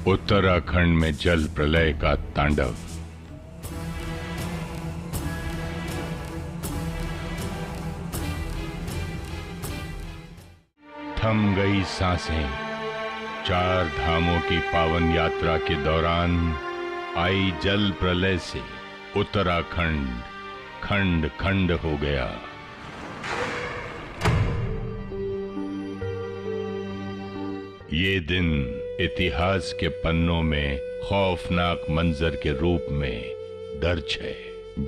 उत्तराखंड में जल प्रलय का तांडव। थम गई सांसें। चार धामों की पावन यात्रा के दौरान आई जल प्रलय से उत्तराखंड खंड खंड हो गया। ये दिन इतिहास के पन्नों में खौफनाक मंजर के रूप में दर्ज है,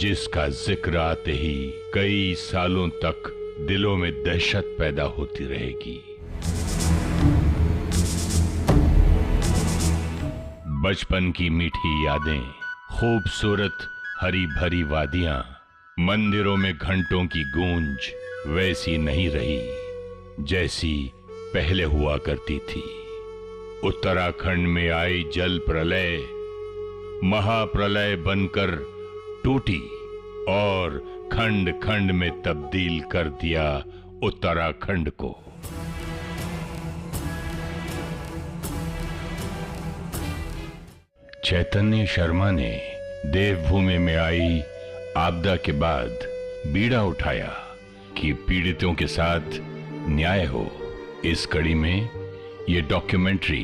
जिसका जिक्र आते ही कई सालों तक दिलों में दहशत पैदा होती रहेगी। बचपन की मीठी यादें, खूबसूरत हरी भरी वादियां, मंदिरों में घंटों की गूंज वैसी नहीं रही जैसी पहले हुआ करती थी। उत्तराखंड में आई जल प्रलय महाप्रलय बनकर टूटी और खंड खंड में तब्दील कर दिया उत्तराखंड को। चैतन्य शर्मा ने देवभूमि में आई आपदा के बाद बीड़ा उठाया कि पीड़ितों के साथ न्याय हो। इस कड़ी में ये डॉक्यूमेंट्री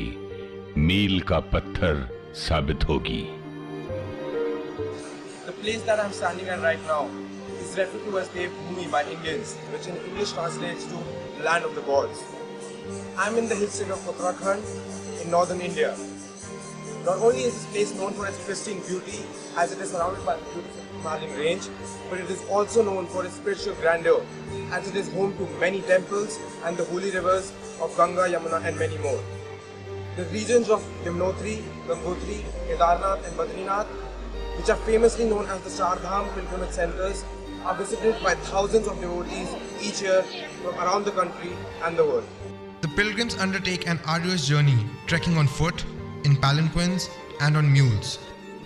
मील का पत्थर साबित होगी। The place that I'm standing at right now is referred to as Devbhoomi by Indians, which in English translates to land of the gods. I'm in the hill state of Uttarakhand in northern India. Not only is this place known for its pristine beauty, as it is surrounded by the beautiful Himalayan range, but it is also known for its spiritual grandeur, as it is home to many temples and the holy rivers of Ganga, Yamuna and many more. The regions of Yamunotri, Gangotri, Kedarnath and Badrinath, which are famously known as the Char Dham pilgrimage centers, are visited by thousands of devotees each year from around the country and the world. The pilgrims undertake an arduous journey, trekking on foot, in palanquins and on mules.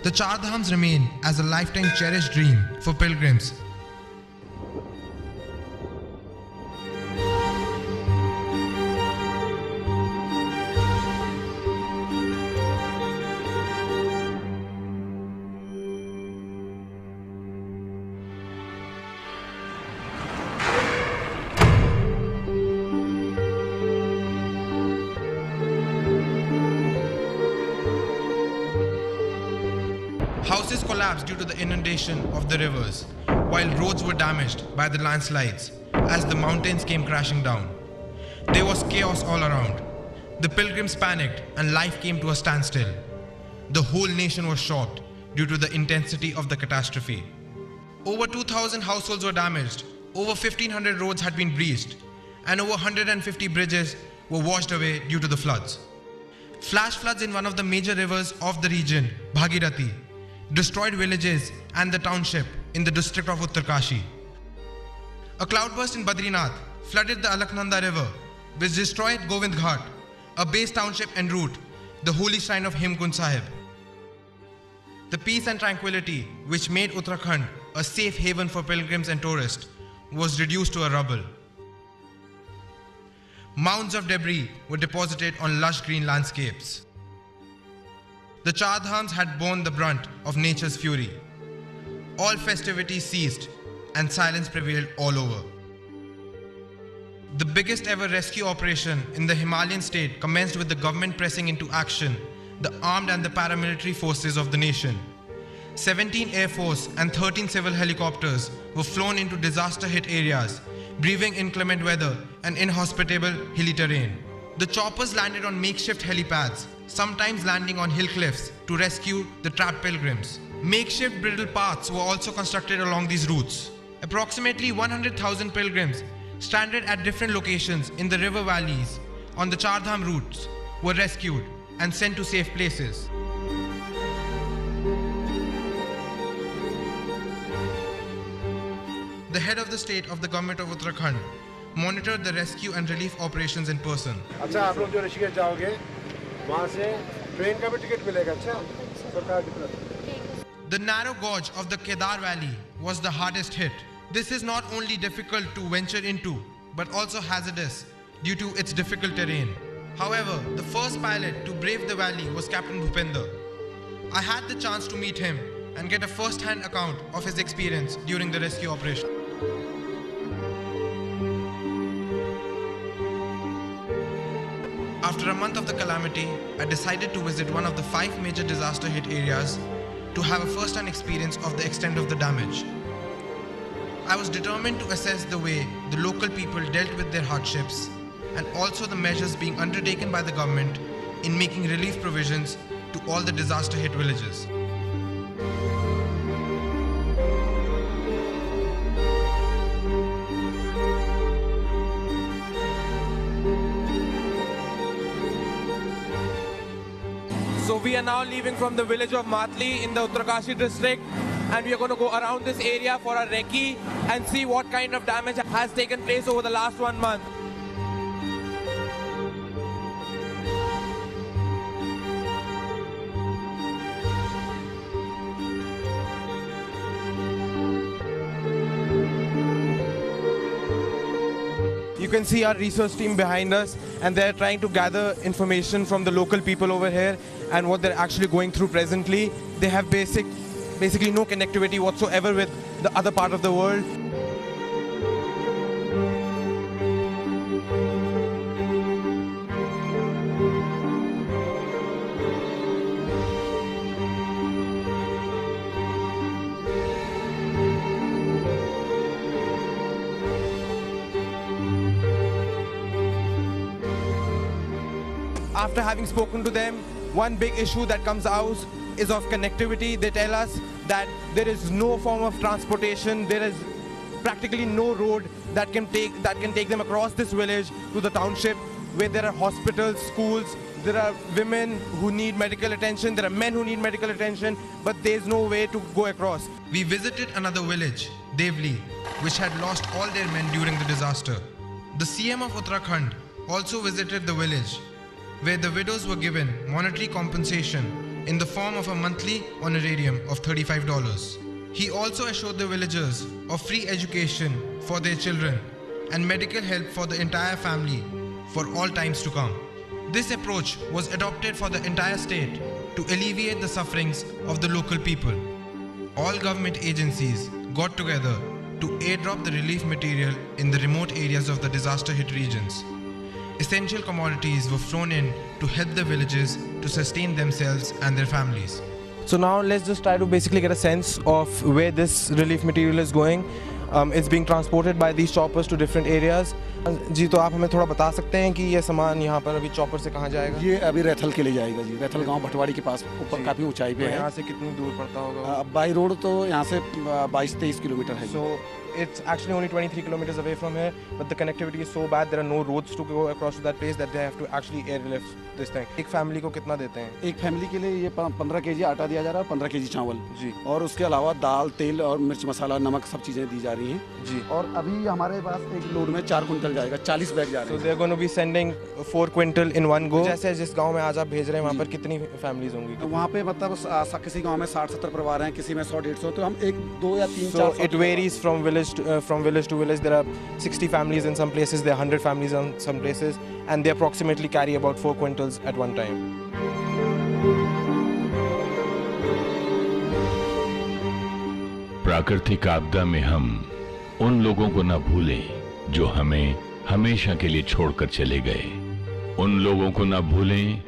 The Char Dhams remain as a lifetime cherished dream for pilgrims. Houses collapsed due to the inundation of the rivers, while roads were damaged by the landslides as the mountains came crashing down. There was chaos all around. The pilgrims panicked and life came to a standstill. The whole nation was shocked due to the intensity of the catastrophe. Over 2,000 households were damaged, over 1,500 roads had been breached, and over 150 bridges were washed away due to the floods. Flash floods in one of the major rivers of the region, Bhagirathi, destroyed villages and the township in the district of Uttarkashi. A cloudburst in Badrinath flooded the Alaknanda river, which destroyed Govind Ghat, a base township en route, the holy shrine of Hemkund Sahib. The peace and tranquility which made Uttarakhand a safe haven for pilgrims and tourists was reduced to a rubble. Mounds of debris were deposited on lush green landscapes. The Char Dhams had borne the brunt of nature's fury. All festivities ceased and silence prevailed all over. The biggest ever rescue operation in the Himalayan state commenced with the government pressing into action the armed and the paramilitary forces of the nation. 17 Air Force and 13 civil helicopters were flown into disaster-hit areas, braving inclement weather and inhospitable hilly terrain. The choppers landed on makeshift helipads, sometimes landing on hill cliffs to rescue the trapped pilgrims. Makeshift bridle paths were also constructed along these routes. Approximately 100,000 pilgrims stranded at different locations in the river valleys on the Char Dham routes were rescued and sent to safe places. The head of the state of the government of Uttarakhand monitored the rescue and relief operations in person. अच्छा आप लोग जो ऋषिकेश जाओगे वहाँ से train का भी ticket मिलेगा अच्छा सरकार की तरफ। The narrow gorge of the Kedar Valley was the hardest hit. This is not only difficult to venture into but also hazardous due to its difficult terrain. However, the first pilot to brave the valley was Captain Bhupender. I had the chance to meet him and get a first-hand account of his experience during the rescue operation. After a month of the calamity, I decided to visit one of the 5 major disaster-hit areas to have a first-hand experience of the extent of the damage. I was determined to assess the way the local people dealt with their hardships and also the measures being undertaken by the government in making relief provisions to all the disaster-hit villages. So we are now leaving from the village of Matli in the Uttarkashi district, and we are going to go around this area for a recce and see what kind of damage has taken place over the last 1 month. You can see our research team behind us, and they're trying to gather information from the local people over here and what they're actually going through presently. They have basically no connectivity whatsoever with the other part of the world. After having spoken to them, one big issue that comes out is of connectivity. They tell us that there is no form of transportation, there is practically no road that can take them across this village to the township, where there are hospitals, schools, there are women who need medical attention, there are men who need medical attention, but there's no way to go across. We visited another village, Devli, which had lost all their men during the disaster. The CM of Uttarakhand also visited the village, where the widows were given monetary compensation in the form of a monthly honorarium of $35. He also assured the villagers of free education for their children and medical help for the entire family for all times to come. This approach was adopted for the entire state to alleviate the sufferings of the local people. All government agencies got together to airdrop the relief material in the remote areas of the disaster-hit regions. Essential commodities were flown in to help the villages to sustain themselves and their families. So now let's just try to basically get a sense of where this relief material is going. It's being transported by these choppers to different areas. जी तो आप हमें थोड़ा बता सकते हैं कि ये सामान यहाँ पर अभी चॉपर से कहाँ जाएगा? ये अभी रैथल के लिए जाएगा जी। रैथल गांव भटवाड़ी के पास ऊपर काफ़ी ऊंचाई पे है। यहाँ से कितनी दूर पड़ता होगा? बाई रोड तो यहाँ से 22-23 किलोमीटर है। So it's actually only 23 kilometers away from here, but the connectivity is so bad. There are no roads to go across to that place that they have to actually airlift this thing. एक family को कितना देते हैं? एक family के लिए ये 15 KG आटा दिया जा रहा है, 15 केजी चावल जी, और उसके अलावा दाल, तेल और मिर्च मसाला, नमक सब चीज़ें दी जा रही हैं जी। और अभी हमारे पास एक लोड में 4 कुंटल जाएगा, 40 बैग जा रहे हैं। So they're going to be sending 4 quintal in one go. जैसे जिस गांव में आज आप भेज रहे हैं वहाँ पर कितनी फैमिलीज होंगी? तो वहाँ पे मतलब किसी गांव में 60-70 परिवार हैं, किसी में 100-150, तो हम 1, 2 या 3, 4। So it varies from village to village. There are 60 families in some places, there are 100 families in some places, and they approximately carry about 4 quintals at one time. प्राकृतिक आपदा में हम उन लोगों को न भूलें जो हमें हमेशा के लिए छोड़कर चले गए। उन लोगों को न भूलें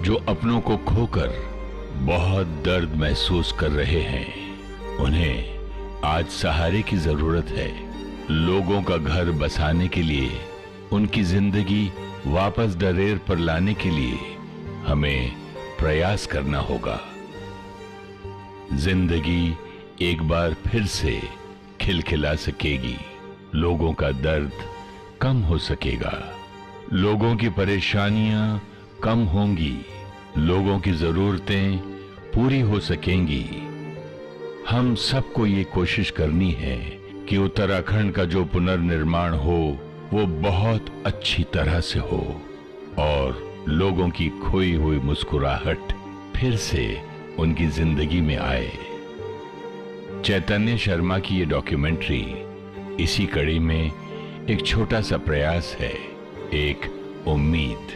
जो अपनों को खोकर बहुत दर्द महसूस कर रहे हैं। उन्हें आज सहारे की जरूरत है। लोगों का घर बसाने के लिए, उनकी जिंदगी वापस डरेर पर लाने के लिए हमें प्रयास करना होगा। जिंदगी एक बार फिर से खिलखिला सकेगी, लोगों का दर्द कम हो सकेगा, लोगों की परेशानियां कम होंगी, लोगों की जरूरतें पूरी हो सकेंगी। हम सबको ये कोशिश करनी है कि उत्तराखंड का जो पुनर्निर्माण हो वो बहुत अच्छी तरह से हो और लोगों की खोई हुई मुस्कुराहट फिर से उनकी जिंदगी में आए। चैतन्य शर्मा की ये डॉक्यूमेंट्री इसी कड़ी में एक छोटा सा प्रयास है, एक उम्मीद।